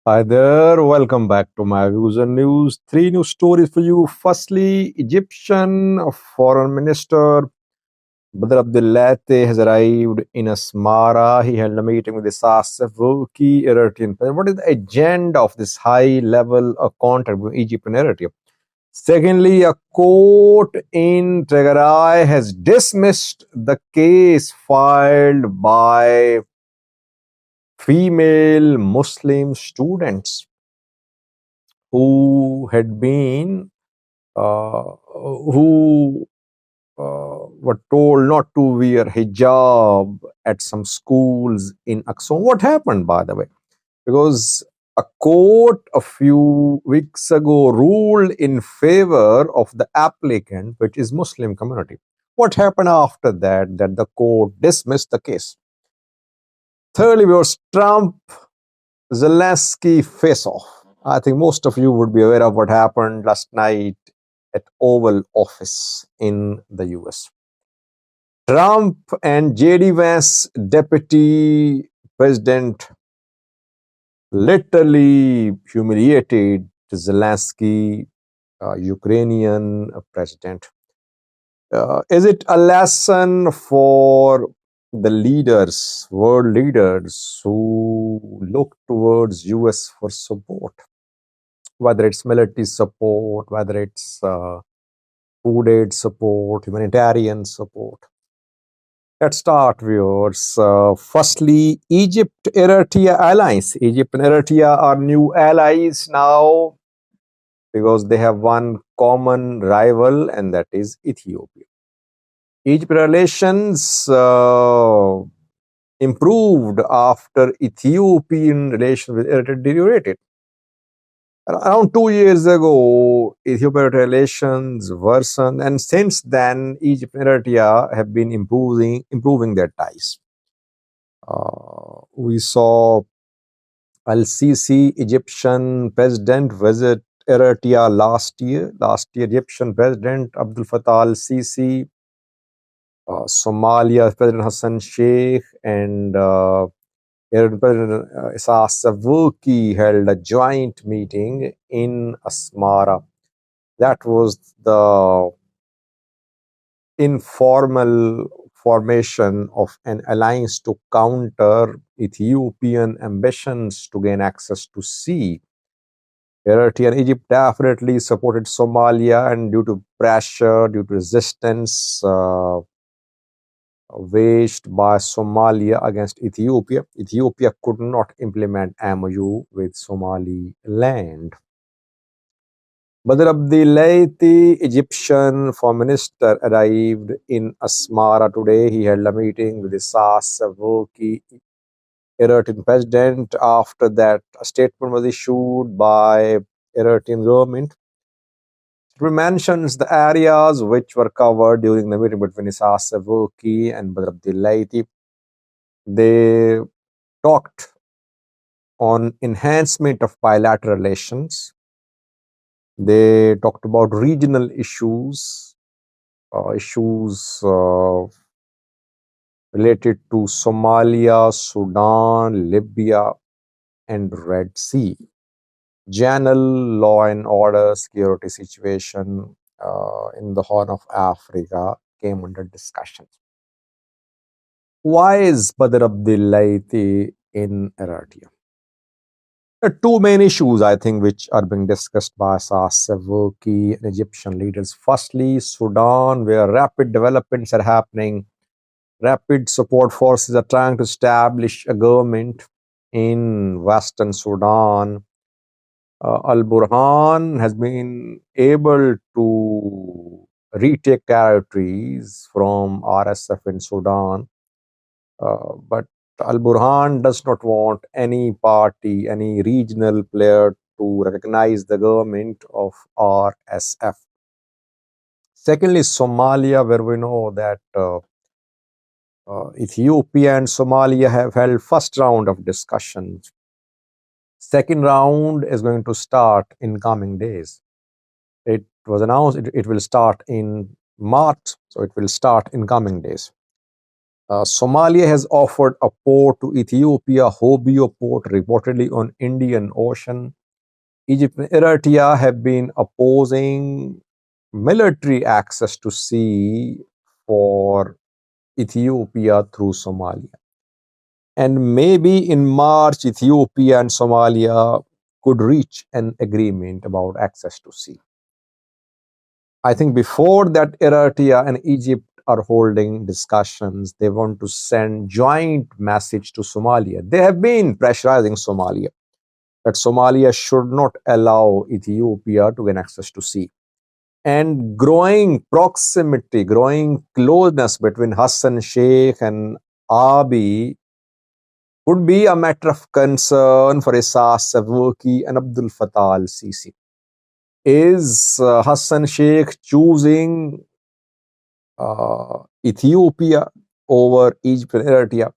Hi there, welcome back to my views and news. Three new stories for you. Firstly, Egyptian Foreign Minister Badr Abdullateh has arrived in Asmara. He held a meeting with Isas Afwerki, Eritrean president. What is the agenda of this high level contact with Egypt and Eritrea? Secondly, a court in Tigray has dismissed the case filed by female Muslim students who had been who were told not to wear hijab at some schools in Aksum. What happened, by the way? Because a court a few weeks ago ruled in favor of the applicant, which is Muslim community. What happened after that? That the court dismissed the case. Thirdly, was Trump Zelensky face off. I think most of you would be aware of what happened last night at Oval Office in the US. Trump and JD Vance, deputy president, literally humiliated Zelensky, Ukrainian president. Is it a lesson for the leaders, world leaders who look towards US for support? Whether it's military support, whether it's food aid support, humanitarian support. Let's start, viewers. Firstly, Egypt-Eritrea alliance. Egypt and Eritrea are new allies now because they have one common rival, and that is Ethiopia. Egypt relations improved after Ethiopian relations with Eritrea deteriorated. Around 2 years ago, Ethiopia relations worsened, and since then, Egypt and Eritrea have been improving their ties. We saw Al-Sisi, Egyptian president, visit Eritrea last year. Last year, Egyptian President Abdel Fattah al-Sisi, Somalia President Hassan Sheikh, and Eritrean President Isas Afwerki held a joint meeting in Asmara. That was the informal formation of an alliance to counter Ethiopian ambitions to gain access to sea. Eritrea and Egypt definitely supported Somalia, and due to pressure, due to resistance waged by Somalia against Ethiopia, Ethiopia could not implement MOU with Somaliland. Badr Abdullateh, Egyptian foreign minister, arrived in Asmara today. He held a meeting with Isas Afwerki, Eritrean president. After that, a statement was issued by Eritrean government. It mentions the areas which were covered during the meeting between Isas Afwerki and Badr Abdullateh. They talked on enhancement of bilateral relations. They talked about regional issues, related to Somalia, Sudan, Libya, and Red Sea. General law and order security situation in the Horn of Africa came under discussion. Why is Badr Abdullateh in Eritrea? There are two main issues, I think, which are being discussed by Isas Afwerki and Egyptian leaders. Firstly, Sudan, where rapid developments are happening. Rapid support forces are trying to establish a government in Western Sudan. Al-Burhan has been able to retake territories from RSF in Sudan, but Al-Burhan does not want any party, any regional player to recognize the government of RSF. Secondly, Somalia, where we know that Ethiopia and Somalia have held first round of discussions. Second round is going to start in coming days. It was announced it will start in March, so it will start in coming days. Somalia has offered a port to Ethiopia, Hobyo port, reportedly on Indian Ocean. Egypt and Eritrea have been opposing military access to sea for Ethiopia through Somalia. And maybe in March, Ethiopia and Somalia could reach an agreement about access to sea. I think before that, Eritrea and Egypt are holding discussions. They want to send joint message to Somalia. They have been pressurizing Somalia that Somalia should not allow Ethiopia to gain access to sea. And growing proximity, growing closeness between Hassan Sheikh and Abiy would be a matter of concern for Isas Afwerki and Abdul Fattah al-Sisi. Is Hassan Sheikh choosing Ethiopia over Egypt and Eritrea?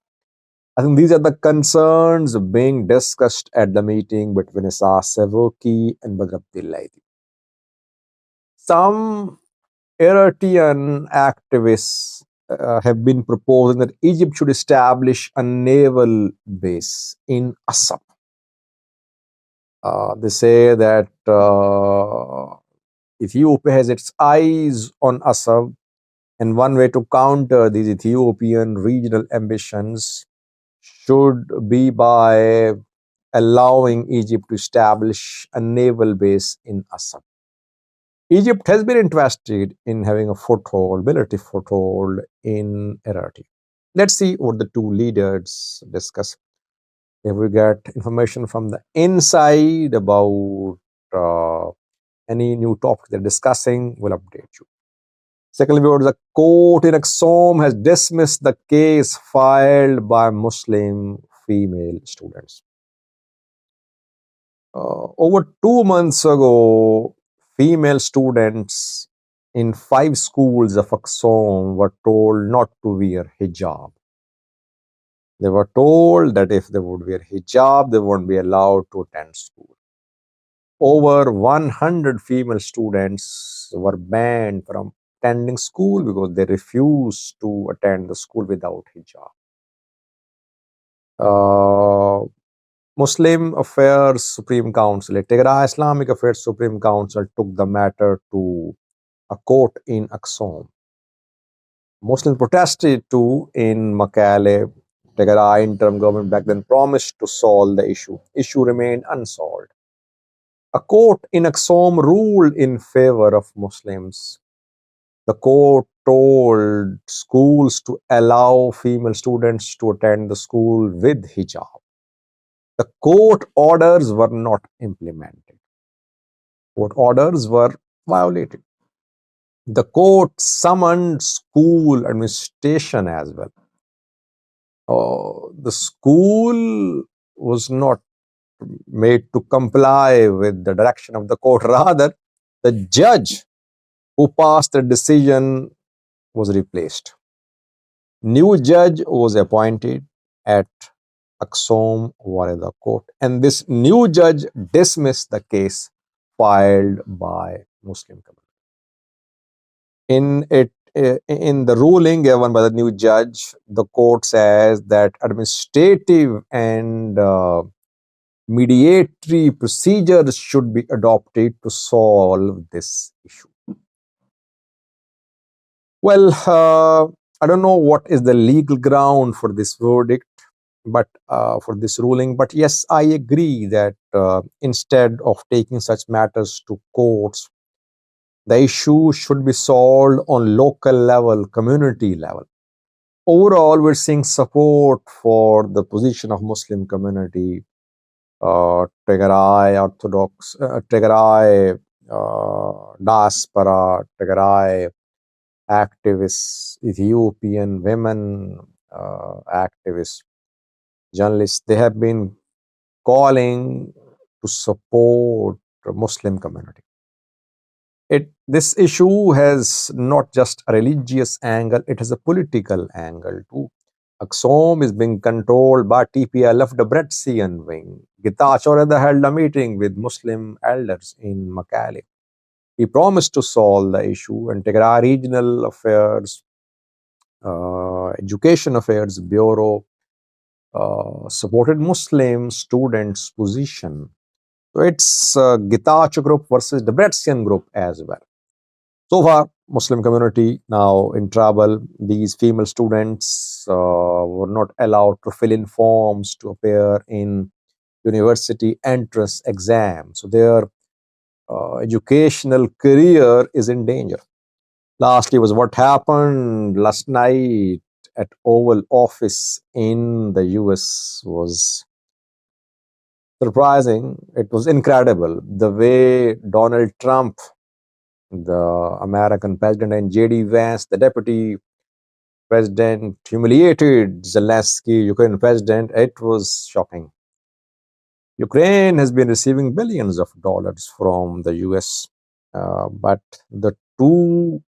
I think these are the concerns being discussed at the meeting between Isas Afwerki and Badr Abdullah. Some Eritrean activists have been proposing that Egypt should establish a naval base in Assab. They say that Ethiopia has its eyes on Assab, and one way to counter these Ethiopian regional ambitions should be by allowing Egypt to establish a naval base in Assab. Egypt has been interested in having a foothold, military foothold in Eritrea. Let's see what the two leaders discuss. If we get information from the inside about any new topic they're discussing, we'll update you. Secondly, the court in Aksum has dismissed the case filed by Muslim female students. Over 2 months ago, female students in 5 schools of Aksum were told not to wear hijab. They were told that if they would wear hijab, they won't be allowed to attend school. Over 100 female students were banned from attending school because they refused to attend the school without hijab. Muslim Affairs Supreme Council, Tigray Islamic Affairs Supreme Council took the matter to a court in Aksum. Muslims protested too in Makale. Tigray interim government back then promised to solve the issue. Issue remained unsolved. A court in Aksum ruled in favor of Muslims. The court told schools to allow female students to attend the school with hijab. The court orders were not implemented. Court orders were violated. The court summoned school administration as well. The school was not made to comply with the direction of the court. Rather, the judge who passed the decision was replaced. New judge was appointed at Aksum Wareda Court, and this new judge dismissed the case filed by Muslim community. In the ruling given by the new judge, the court says that administrative and mediatory procedures should be adopted to solve this issue. Well, I don't know what is the legal ground for this verdict, but for this ruling. But yes, I agree that instead of taking such matters to courts, the issue should be solved on local level, community level. Overall, we're seeing support for the position of Muslim community, Tigray Orthodox, Tigray diaspora, Tigray activists, Ethiopian women activists, journalists. They have been calling to support the Muslim community. This issue has not just a religious angle, it has a political angle too. Aksum is being controlled by TPLF, the Bretsian wing. Getachew held a meeting with Muslim elders in Makale. He promised to solve the issue, and Tigray Regional Affairs Education Affairs Bureau supported Muslim students' position. So it's Gitach group versus Debrecen group as well. So far, Muslim community now in trouble. These female students were not allowed to fill in forms to appear in university entrance exam. So their educational career is in danger. Lastly, was what happened last night at Oval Office in the US was surprising. It was incredible the way Donald Trump, the American president, and JD Vance, the deputy president, humiliated Zelensky, Ukraine president. It was shocking. Ukraine has been receiving billions of dollars from the US, but the two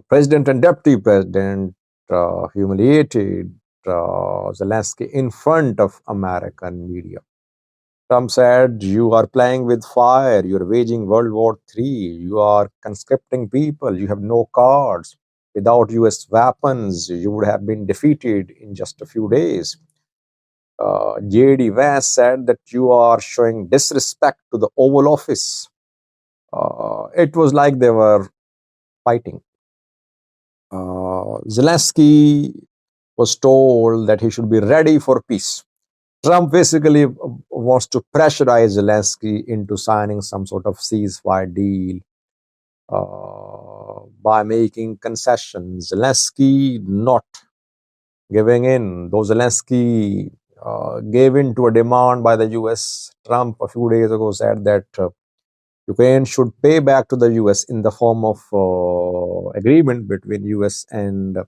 president and deputy president humiliated Zelensky in front of American media. Trump said, "You are playing with fire. You're waging World War III. You are conscripting people. You have no cards. Without US weapons, you would have been defeated in just a few days." JD Vance said that you are showing disrespect to the Oval Office. It was like they were fighting. Zelensky was told that he should be ready for peace. Trump basically wants to pressurize Zelensky into signing some sort of ceasefire deal by making concessions. Zelensky not giving in. Though Zelensky gave in to a demand by the US, Trump a few days ago said that Ukraine should pay back to the US in the form of agreement between US and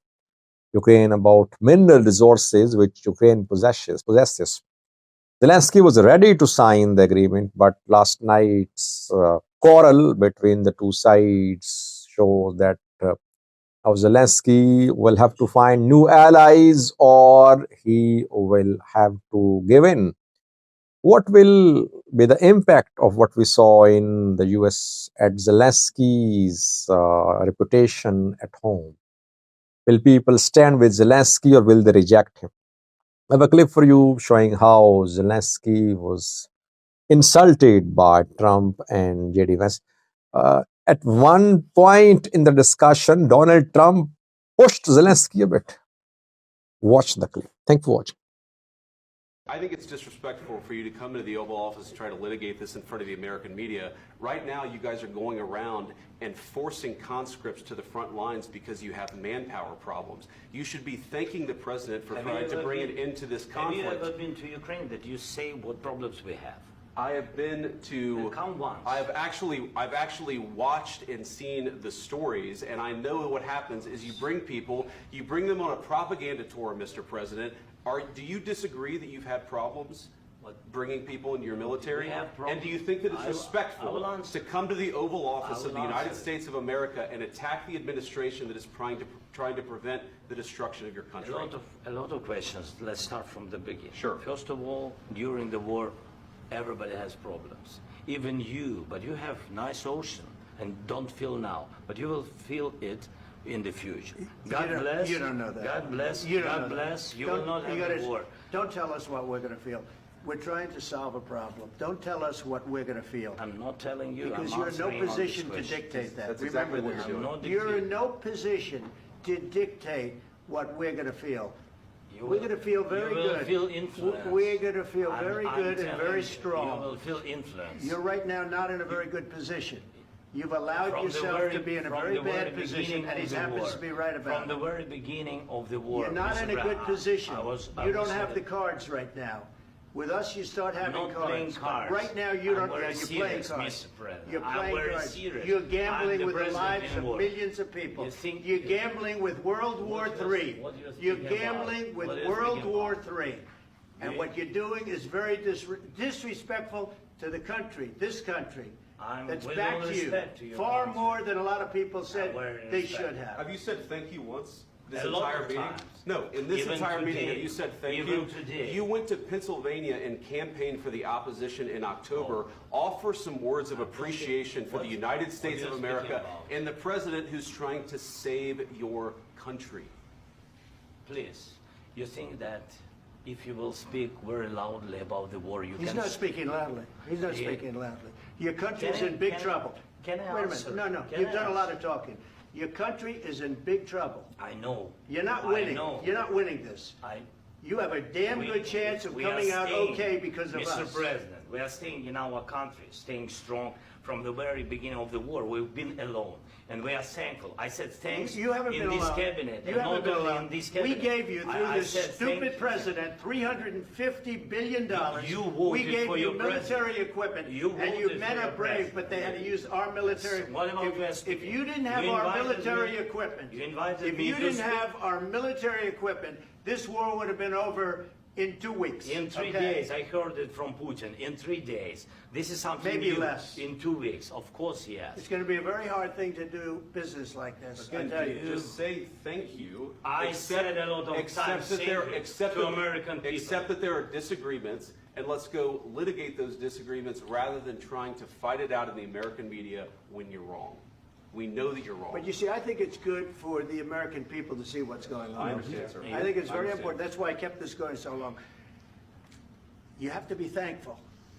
Ukraine about mineral resources which Ukraine possesses. Zelensky was ready to sign the agreement, but last night's quarrel between the two sides shows that now Zelensky will have to find new allies or he will have to give in. What will be the impact of what we saw in the US at Zelensky's reputation at home? Will people stand with Zelensky or will they reject him? I have a clip for you showing how Zelensky was insulted by Trump and JD Vance. At one point in the discussion, Donald Trump pushed Zelensky a bit. Watch the clip. Thanks for watching. I think it's disrespectful for you to come into the Oval Office and try to litigate this in front of the American media. Right now, you guys are going around and forcing conscripts to the front lines because you have manpower problems. You should be thanking the president for trying to bring an end to this conflict. Have you ever been to Ukraine that you say what problems we have? I have been to. Come once. I've actually watched and seen the stories, and I know what happens is you bring people, you bring them on a propaganda tour, Mr. President. Do you disagree that you've had problems bringing people into your military? And do you think that it's respectful to come to the Oval Office of the United States of America and attack the administration that is trying to prevent the destruction of your country? A lot of questions. Let's start from the beginning. Sure. First of all, during the war, everybody has problems. Even you, but you have nice ocean and don't feel now, but you will feel it in the future. God bless. You don't know that. God bless. God bless. You will not have a war. Don't tell us what we're going to feel. We're trying to solve a problem. Don't tell us what we're going to feel. I'm not telling you. Because you're in no position to dictate that. That's exactly what you're doing. You're in no position to dictate what we're going to feel. We're going to feel very good. You will feel influence. We're going to feel very good and very strong. You will feel influence. You're right now not in a very good position. You've allowed yourself to be in a very bad position, and he happens to be right about it. From the very beginning of the war. You're not in a good position. You don't have the cards right now. With us, you start having cards. Right now, you don't. You're playing cards. You're playing cards. You're gambling with the lives of millions of people. You're gambling with World War III. You're gambling with World War III. And what you're doing is very disrespectful to the country, this country. That's back to you. Far more than a lot of people said they should have. Have you said thank you once? this A lot entire of meeting? times. No, in this Even entire meeting, today. have you said thank Even you? today. You went to Pennsylvania and campaigned for the opposition in October. Offer some words of appreciation for the United States of America and the president who's trying to save your country. Please, you think that if you will speak very loudly about the war, you He's can... not speaking loudly. He's not speaking loudly. Your country's in big trouble. Can I Wait a answer? minute. No, Can you've I done a lot answer? of talking. Your country is in big trouble. I know. You're not I winning. know. You're not winning this. You have a damn good chance of coming out okay because of us. Mr. President, we are staying in our country, staying strong from the very beginning of the war. We've been alone, and we are thankful. I said thanks You haven't in been this alone. cabinet, You and haven't not been only alone. in this We cabinet. gave you, through I this said stupid thank you. president, $350 billion. You voted we gave for you your military president. equipment, You and you voted men for are your brave, president. but they had to use our military. What about If you didn't have You our invited military me- equipment, you invited if me you to didn't speak. have our military equipment, this war would have been over in 2 weeks. In 3 days, I heard it from Putin. In 3 days, this is something Maybe new. less. In 2 weeks, of course, yes. It's going to be a very hard thing to do business like this. I Again, tell you. just say thank you. I said a lot of accept times that thank there, you accept to that- American people. Accept that there are disagreements, and let's go litigate those disagreements rather than trying to fight it out in the American media when you're wrong. We know that you're wrong. But you see, I think it's good for the American people to see what's going on. I understand, sir. I think it's I very understand. important. That's why I kept this going so long. You have to be thankful.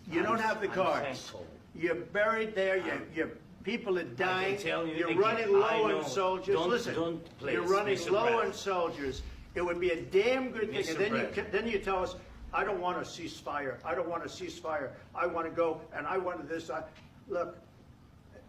You don't have the I'm cards. thankful. You're buried there. Your people are dying. tell you You're again, running I low know. on soldiers. Don't- Listen, don't please, you're running Mr. low on President. soldiers. It would be a damn good thing. Mr. And then President. then you tell us, I don't want a ceasefire. I don't want a ceasefire. I want to go and I want this. Look,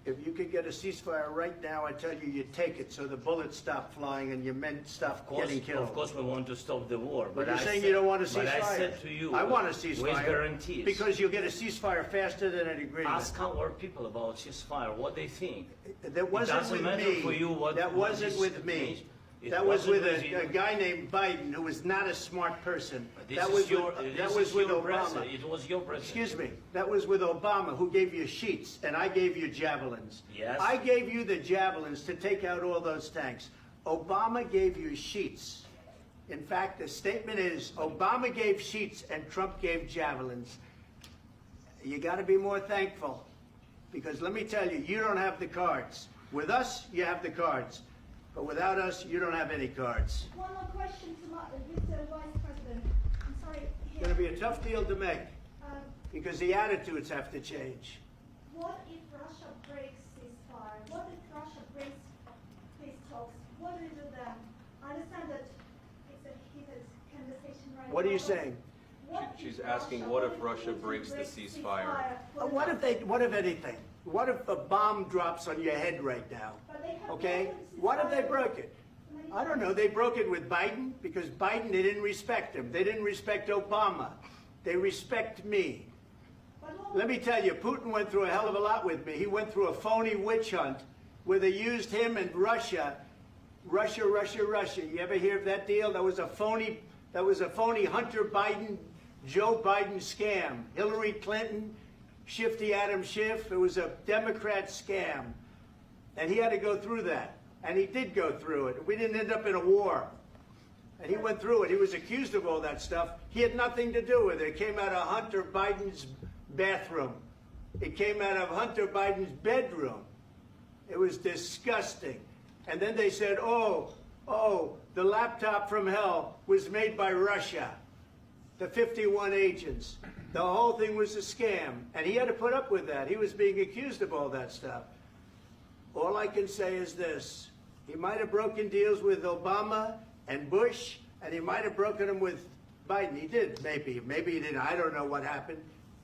if you could get a ceasefire right now, I tell you, you take it so the bullets stop flying and your men stop getting killed. Of course, we want to stop the war. But you're I saying said- you don't want a ceasefire. But I said to you, I want a ceasefire. with guarantees. Because you'll get a ceasefire faster than an agreement. Ask our people about ceasefire, what they think. That wasn't doesn't with matter me. for you what- That what wasn't is with me. it. It That was wasn't with with you. a guy named Biden, who was not a smart person. This That is was your, with, this that is was with your Obama. president. It was your president. Excuse me. That was with Obama, who gave you sheets, and I gave you javelins. Yes. I gave you the javelins to take out all those tanks. Obama gave you sheets. In fact, the statement is, Obama gave sheets and Trump gave javelins. You got to be more thankful, because let me tell you, you don't have the cards. With us, you have the cards. But without us, you don't have any cards. One more question to Mr. Vice President. I'm sorry. It's going to be a tough deal to make, Um, because the attitudes have to change. what if Russia breaks ceasefire? What if Russia breaks peace talks? What do you do then? I understand that it's a heated conversation right now. What are you but saying? what She's if asking, what if Russia breaks the ceasefire? What if anything? What if a bomb drops on your head right now? But they have Okay? broken What if they ceasefire broke it? many I don't times. know. They broke it with Biden because Biden, they didn't respect him. They didn't respect Obama. They respect me. But what Let me tell you, Putin went through a hell of a lot with me. He went through a phony witch hunt where they used him and Russia. Russia. You ever hear of that deal? That was a phony Hunter Biden, Joe Biden scam. Hillary Clinton, Shifty Adam Schiff. It was a Democrat scam. And he had to go through that. And he did go through it. We didn't end up in a war. And he went through it. He was accused of all that stuff. He had nothing to do with it. It came out of Hunter Biden's bathroom. It came out of Hunter Biden's bedroom. It was disgusting. And then they said, oh, the laptop from hell was made by Russia. The 51 agents. The whole thing was a scam. And he had to put up with that. He was being accused of all that stuff. All I can say is this. He might have broken deals with Obama and Bush, and he might have broken them with Biden. He did, maybe. Maybe he didn't. I don't know what happened.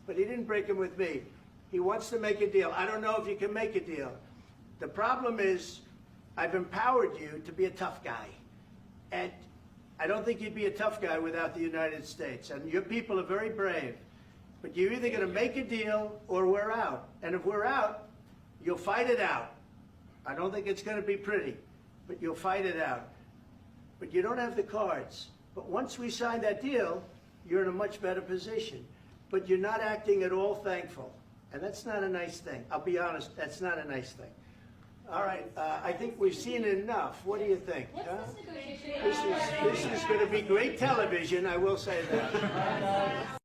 But he didn't break them with me. He wants to make a deal. I don't know if you can make a deal. The problem is, I've empowered you to be a tough guy. And I don't think you'd be a tough guy without the United States. And your people are very brave. But you're either going to make a deal or we're out. And if we're out, you'll fight it out. I don't think it's going to be pretty, but you'll fight it out. But you don't have the cards. But once we sign that deal, you're in a much better position. But you're not acting at all thankful. And that's not a nice thing. I'll be honest, that's not a nice thing. All right, I think we've seen enough. What do you think? What's this negotiation? This is going to be great television, I will say that.